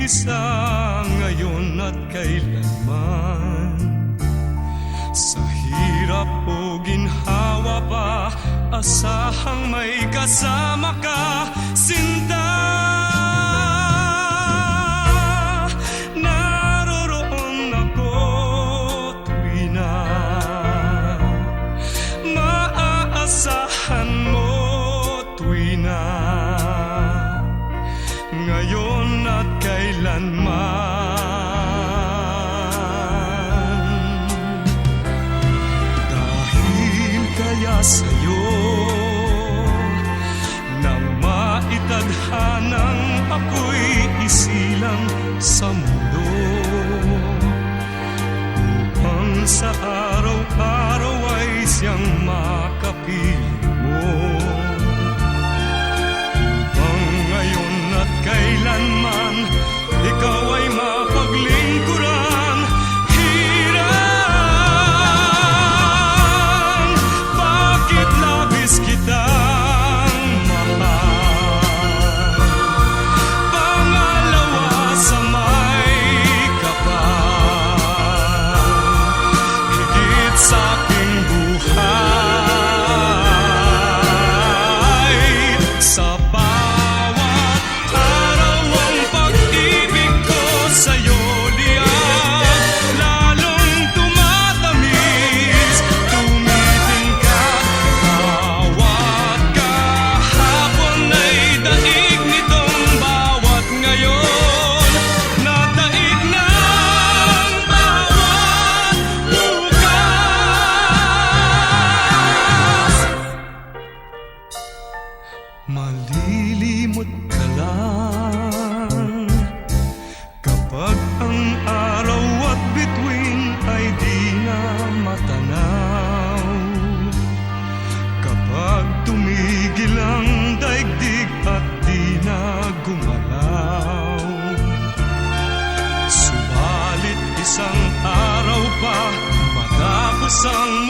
iisa ngayon at kailanman. Sa hirap o ginhawa pa, asahang may kasama ka, sinta. Naroroon ako tuwi na maaasahan mo, tuwi na ngayon at kailanman. Dahil kaya sa'yo nang maitadhanang ako'y isilang sa mundo, upang sa araw-araw ay siyang makapiling mo, upang ngayon at kailanman ikaw ay mapaglingkuran. Hirang, bakit labis kitang mahal? Pangalawa sa may kapal, higit sa aking buhay. Sa bawat araw ang pag-ibig ko sa'yo liyan, lalong tumatamis, tumitingkad. Bawat kahapon ay daig nitong bawat ngayon, na daig ng bawat bukas. Malilimot ka lang kapag ang araw at bituin ay di na matanaw, kapag tumigil ang daigdig at di na gumalaw. Subalit isang araw pa matapos ang